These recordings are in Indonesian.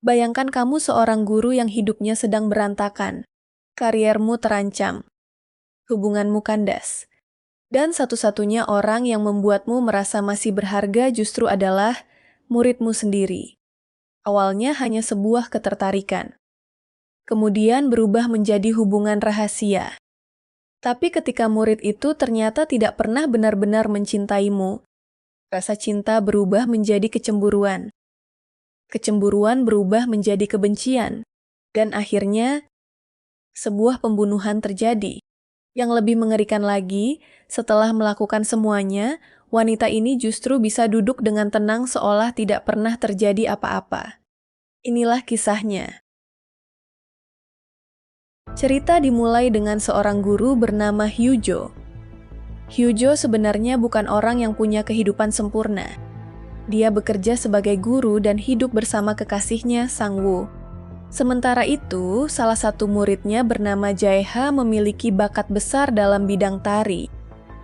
Bayangkan kamu seorang guru yang hidupnya sedang berantakan. Kariermu terancam. Hubunganmu kandas. Dan satu-satunya orang yang membuatmu merasa masih berharga justru adalah muridmu sendiri. Awalnya hanya sebuah ketertarikan. Kemudian berubah menjadi hubungan rahasia. Tapi ketika murid itu ternyata tidak pernah benar-benar mencintaimu, rasa cinta berubah menjadi kecemburuan. Kecemburuan berubah menjadi kebencian. Dan akhirnya, sebuah pembunuhan terjadi. Yang lebih mengerikan lagi, setelah melakukan semuanya, wanita ini justru bisa duduk dengan tenang seolah tidak pernah terjadi apa-apa. Inilah kisahnya. Cerita dimulai dengan seorang guru bernama Hyujo. Hyujo sebenarnya bukan orang yang punya kehidupan sempurna. Dia bekerja sebagai guru dan hidup bersama kekasihnya, Sangwoo. Sementara itu, salah satu muridnya bernama Jaeha memiliki bakat besar dalam bidang tari.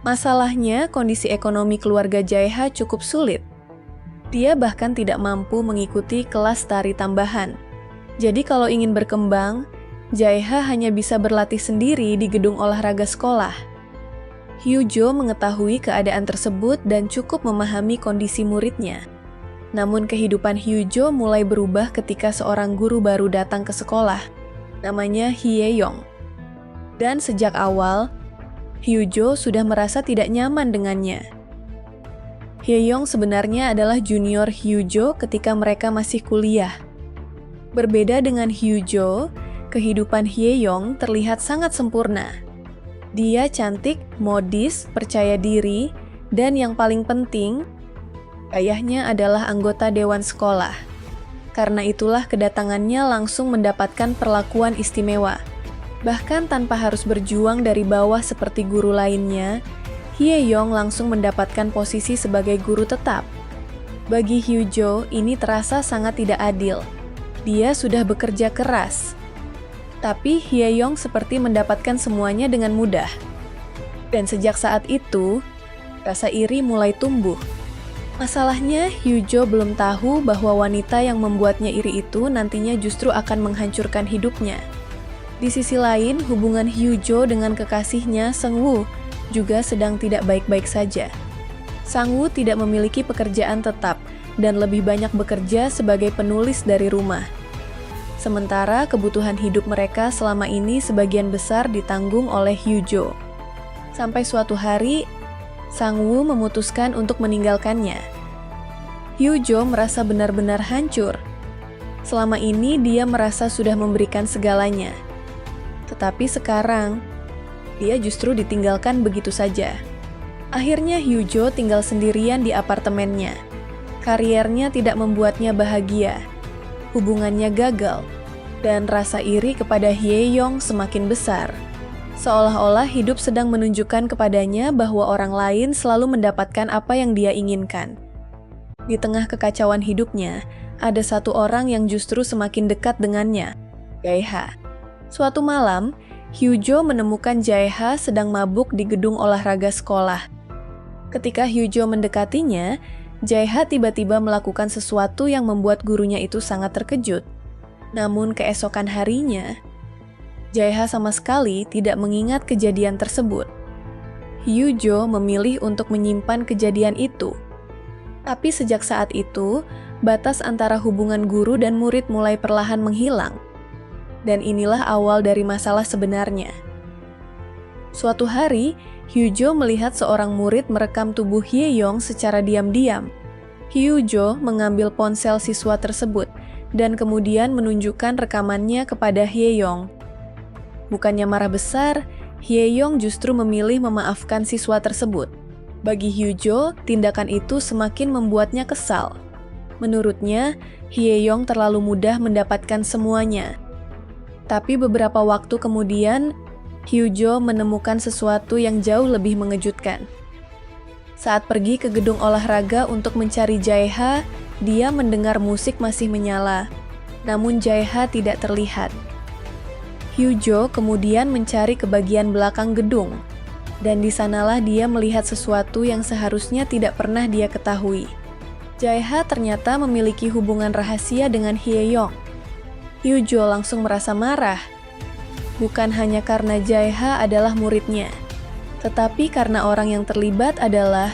Masalahnya, kondisi ekonomi keluarga Jaeha cukup sulit. Dia bahkan tidak mampu mengikuti kelas tari tambahan. Jadi kalau ingin berkembang, Jaeha hanya bisa berlatih sendiri di gedung olahraga sekolah. Hyujo mengetahui keadaan tersebut dan cukup memahami kondisi muridnya. Namun kehidupan Hyujo mulai berubah ketika seorang guru baru datang ke sekolah. Namanya Hye-yong. Dan sejak awal, Hyujo sudah merasa tidak nyaman dengannya. Hye-yong sebenarnya adalah junior Hyujo ketika mereka masih kuliah. Berbeda dengan Hyujo, kehidupan Hye-yong terlihat sangat sempurna. Dia cantik, modis, percaya diri, dan yang paling penting, ayahnya adalah anggota dewan sekolah. Karena itulah kedatangannya langsung mendapatkan perlakuan istimewa. Bahkan tanpa harus berjuang dari bawah seperti guru lainnya, Hye-yong langsung mendapatkan posisi sebagai guru tetap. Bagi Hyujo, ini terasa sangat tidak adil. Dia sudah bekerja keras. Tapi Hye-yong seperti mendapatkan semuanya dengan mudah. Dan sejak saat itu, rasa iri mulai tumbuh. Masalahnya, Hyujo belum tahu bahwa wanita yang membuatnya iri itu nantinya justru akan menghancurkan hidupnya. Di sisi lain, hubungan Hyujo dengan kekasihnya, Sangwoo, juga sedang tidak baik-baik saja. Sangwoo tidak memiliki pekerjaan tetap dan lebih banyak bekerja sebagai penulis dari rumah. Sementara kebutuhan hidup mereka selama ini sebagian besar ditanggung oleh Hyujo. Sampai suatu hari, Sangwoo memutuskan untuk meninggalkannya. Hyujo merasa benar-benar hancur. Selama ini dia merasa sudah memberikan segalanya. Tetapi sekarang, dia justru ditinggalkan begitu saja. Akhirnya Hyujo tinggal sendirian di apartemennya. Kariernya tidak membuatnya bahagia. Hubungannya gagal, dan rasa iri kepada Hye-yong semakin besar. Seolah-olah hidup sedang menunjukkan kepadanya bahwa orang lain selalu mendapatkan apa yang dia inginkan. Di tengah kekacauan hidupnya, ada satu orang yang justru semakin dekat dengannya, Jaeha. Suatu malam, Hyujo menemukan Jaeha sedang mabuk di gedung olahraga sekolah. Ketika Hyujo mendekatinya, Jaeha tiba-tiba melakukan sesuatu yang membuat gurunya itu sangat terkejut. Namun keesokan harinya, Jaeha sama sekali tidak mengingat kejadian tersebut. Hyujo memilih untuk menyimpan kejadian itu. Tapi sejak saat itu, batas antara hubungan guru dan murid mulai perlahan menghilang. Dan inilah awal dari masalah sebenarnya. Suatu hari, Hyujo melihat seorang murid merekam tubuh Hye-yong secara diam-diam. Hyujo mengambil ponsel siswa tersebut dan kemudian menunjukkan rekamannya kepada Hye-yong. Bukannya marah besar, Hye-yong justru memilih memaafkan siswa tersebut. Bagi Hyujo, tindakan itu semakin membuatnya kesal. Menurutnya, Hye-yong terlalu mudah mendapatkan semuanya. Tapi beberapa waktu kemudian, Hyujo menemukan sesuatu yang jauh lebih mengejutkan. Saat pergi ke gedung olahraga untuk mencari Jaeha, dia mendengar musik masih menyala. Namun Jaeha tidak terlihat. Hyujo kemudian mencari ke bagian belakang gedung. Dan di sanalah dia melihat sesuatu yang seharusnya tidak pernah dia ketahui. Jaeha ternyata memiliki hubungan rahasia dengan Hye-yong. Hyujo langsung merasa marah. Bukan hanya karena Jaeha adalah muridnya, tetapi karena orang yang terlibat adalah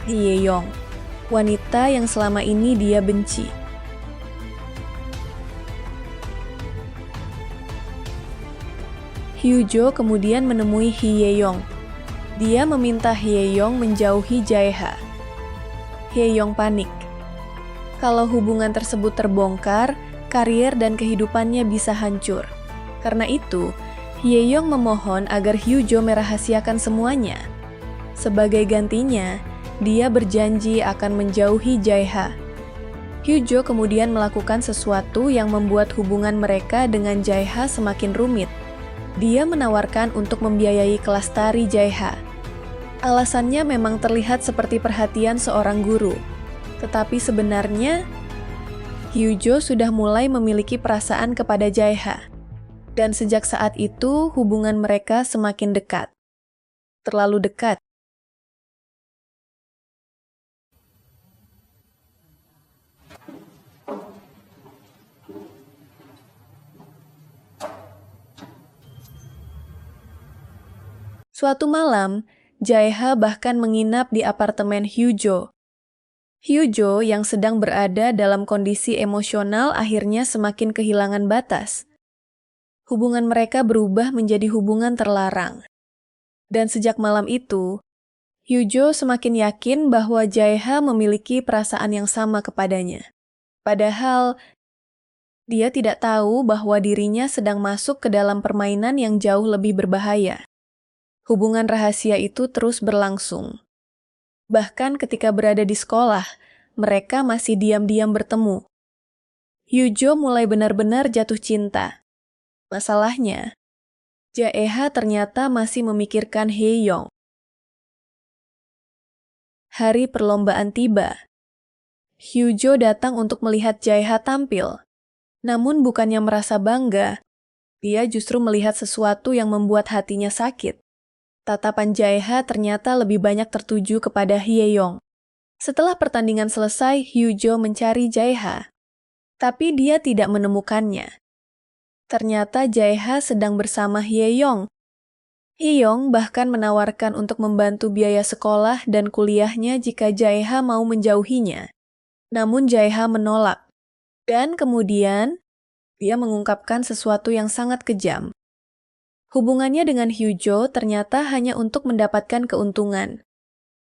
Hye-yong, wanita yang selama ini dia benci. Hyujo kemudian menemui Hye-yong. Dia meminta Hye-yong menjauhi Jaeha. Hye-yong panik. Kalau hubungan tersebut terbongkar, karier dan kehidupannya bisa hancur. Karena itu, Hye-yong memohon agar Hyujo merahasiakan semuanya. Sebagai gantinya, dia berjanji akan menjauhi Jaeha. Hyujo kemudian melakukan sesuatu yang membuat hubungan mereka dengan Jaeha semakin rumit. Dia menawarkan untuk membiayai kelas tari Jaeha. Alasannya memang terlihat seperti perhatian seorang guru. Tetapi sebenarnya, Hyujo sudah mulai memiliki perasaan kepada Jaeha. Dan sejak saat itu, hubungan mereka semakin dekat. Terlalu dekat. Suatu malam, Jaeha bahkan menginap di apartemen Hyujo. Hyujo yang sedang berada dalam kondisi emosional akhirnya semakin kehilangan batas. Hubungan mereka berubah menjadi hubungan terlarang. Dan sejak malam itu, Hyujo semakin yakin bahwa Jaeha memiliki perasaan yang sama kepadanya. Padahal, dia tidak tahu bahwa dirinya sedang masuk ke dalam permainan yang jauh lebih berbahaya. Hubungan rahasia itu terus berlangsung. Bahkan ketika berada di sekolah, mereka masih diam-diam bertemu. Hyujo mulai benar-benar jatuh cinta. Masalahnya, Jaeha ternyata masih memikirkan Hye-yong. Hari perlombaan tiba. Hyujo datang untuk melihat Jaeha tampil. Namun bukannya merasa bangga, dia justru melihat sesuatu yang membuat hatinya sakit. Tatapan Jaeha ternyata lebih banyak tertuju kepada Hye-yong. Setelah pertandingan selesai, Hyujo mencari Jaeha. Tapi dia tidak menemukannya. Ternyata Jaeha sedang bersama Hye-yong. Hye-yong bahkan menawarkan untuk membantu biaya sekolah dan kuliahnya jika Jaeha mau menjauhinya. Namun Jaeha menolak. Dan kemudian, dia mengungkapkan sesuatu yang sangat kejam. Hubungannya dengan Hyujo ternyata hanya untuk mendapatkan keuntungan.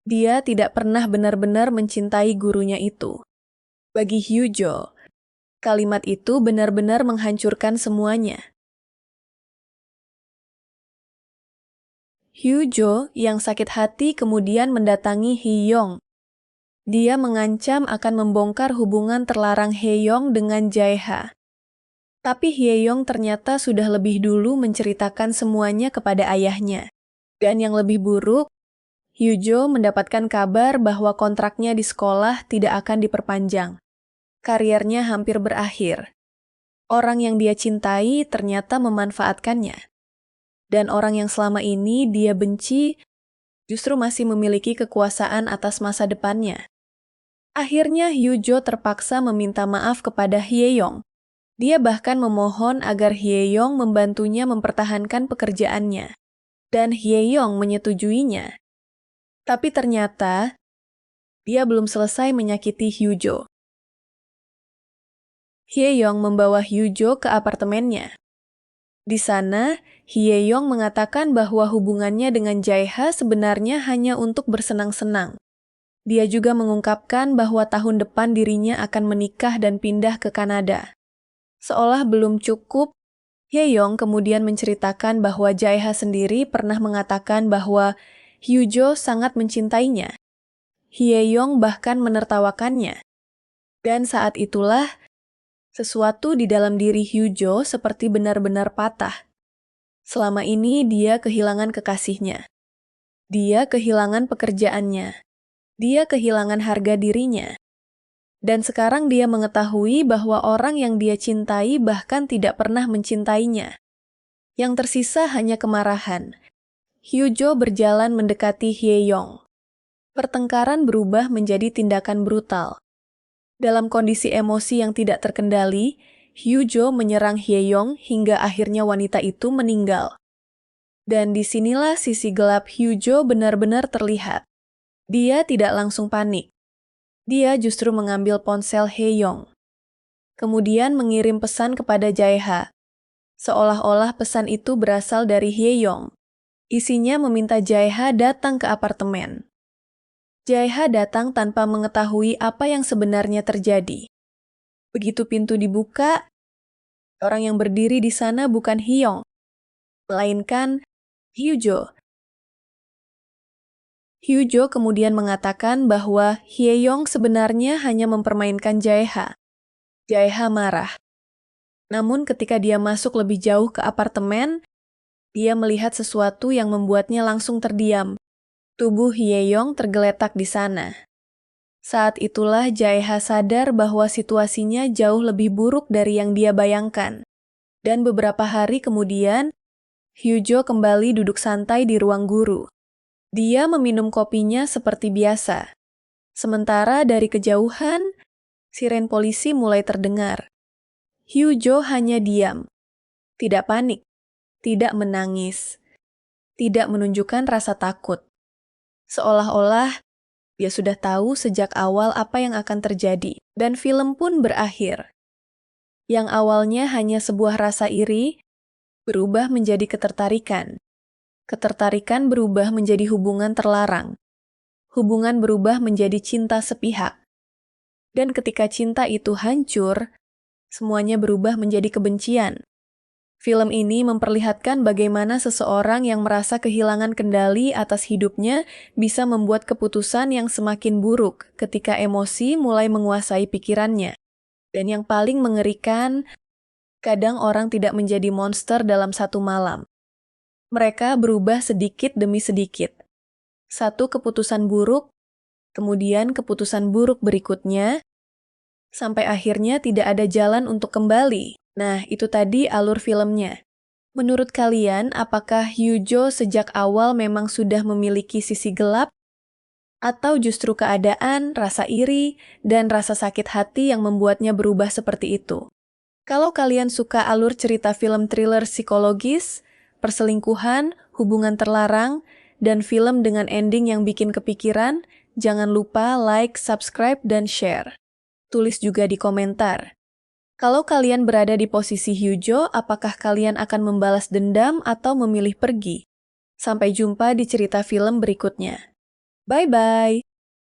Dia tidak pernah benar-benar mencintai gurunya itu. Bagi Hyujo, kalimat itu benar-benar menghancurkan semuanya. Hyujo yang sakit hati kemudian mendatangi Hye-yong. Dia mengancam akan membongkar hubungan terlarang Hye-yong dengan Jaeha. Tapi Hye-yong ternyata sudah lebih dulu menceritakan semuanya kepada ayahnya. Dan yang lebih buruk, Hyujo mendapatkan kabar bahwa kontraknya di sekolah tidak akan diperpanjang. Kariernya hampir berakhir. Orang yang dia cintai ternyata memanfaatkannya. Dan orang yang selama ini dia benci justru masih memiliki kekuasaan atas masa depannya. Akhirnya Hyujo terpaksa meminta maaf kepada Hye-yong. Dia bahkan memohon agar Hye-yong membantunya mempertahankan pekerjaannya. Dan Hye-yong menyetujuinya. Tapi ternyata, dia belum selesai menyakiti Hyujo. Hye-yong membawa Hyujo ke apartemennya. Di sana, Hye-yong mengatakan bahwa hubungannya dengan Jaeha sebenarnya hanya untuk bersenang-senang. Dia juga mengungkapkan bahwa tahun depan dirinya akan menikah dan pindah ke Kanada. Seolah belum cukup, Hye-yong kemudian menceritakan bahwa Jaeha sendiri pernah mengatakan bahwa Hyujo sangat mencintainya. Hye-yong bahkan menertawakannya. Dan saat itulah, sesuatu di dalam diri Hyujo seperti benar-benar patah. Selama ini dia kehilangan kekasihnya. Dia kehilangan pekerjaannya. Dia kehilangan harga dirinya. Dan sekarang dia mengetahui bahwa orang yang dia cintai bahkan tidak pernah mencintainya. Yang tersisa hanya kemarahan. Hyujo berjalan mendekati Hye-yong. Pertengkaran berubah menjadi tindakan brutal. Dalam kondisi emosi yang tidak terkendali, Hyujo menyerang Hye-young hingga akhirnya wanita itu meninggal. Dan disinilah sisi gelap Hyujo benar-benar terlihat. Dia tidak langsung panik. Dia justru mengambil ponsel Hye-young. Kemudian mengirim pesan kepada Jae-ha. Seolah-olah pesan itu berasal dari Hye-young. Isinya meminta Jae-ha datang ke apartemen. Jae-ha datang tanpa mengetahui apa yang sebenarnya terjadi. Begitu pintu dibuka, orang yang berdiri di sana bukan Hye-young, melainkan Hyujo. Hyujo kemudian mengatakan bahwa Hye-young sebenarnya hanya mempermainkan Jae-ha. Jae-ha marah. Namun ketika dia masuk lebih jauh ke apartemen, dia melihat sesuatu yang membuatnya langsung terdiam. Tubuh Hye-young tergeletak di sana. Saat itulah Jae-ha sadar bahwa situasinya jauh lebih buruk dari yang dia bayangkan. Dan beberapa hari kemudian, Hyujo kembali duduk santai di ruang guru. Dia meminum kopinya seperti biasa. Sementara dari kejauhan, siren polisi mulai terdengar. Hyujo hanya diam. Tidak panik, tidak menangis, tidak menunjukkan rasa takut. Seolah-olah dia sudah tahu sejak awal apa yang akan terjadi, dan film pun berakhir. Yang awalnya hanya sebuah rasa iri, berubah menjadi ketertarikan. Ketertarikan berubah menjadi hubungan terlarang. Hubungan berubah menjadi cinta sepihak. Dan ketika cinta itu hancur, semuanya berubah menjadi kebencian. Film ini memperlihatkan bagaimana seseorang yang merasa kehilangan kendali atas hidupnya bisa membuat keputusan yang semakin buruk ketika emosi mulai menguasai pikirannya. Dan yang paling mengerikan, kadang orang tidak menjadi monster dalam satu malam. Mereka berubah sedikit demi sedikit. Satu keputusan buruk, kemudian keputusan buruk berikutnya, sampai akhirnya tidak ada jalan untuk kembali. Nah, itu tadi alur filmnya. Menurut kalian, apakah Hyujo sejak awal memang sudah memiliki sisi gelap? Atau justru keadaan, rasa iri, dan rasa sakit hati yang membuatnya berubah seperti itu? Kalau kalian suka alur cerita film thriller psikologis, perselingkuhan, hubungan terlarang, dan film dengan ending yang bikin kepikiran, jangan lupa like, subscribe, dan share. Tulis juga di komentar. Kalau kalian berada di posisi Hyujo, apakah kalian akan membalas dendam atau memilih pergi? Sampai jumpa di cerita film berikutnya. Bye-bye!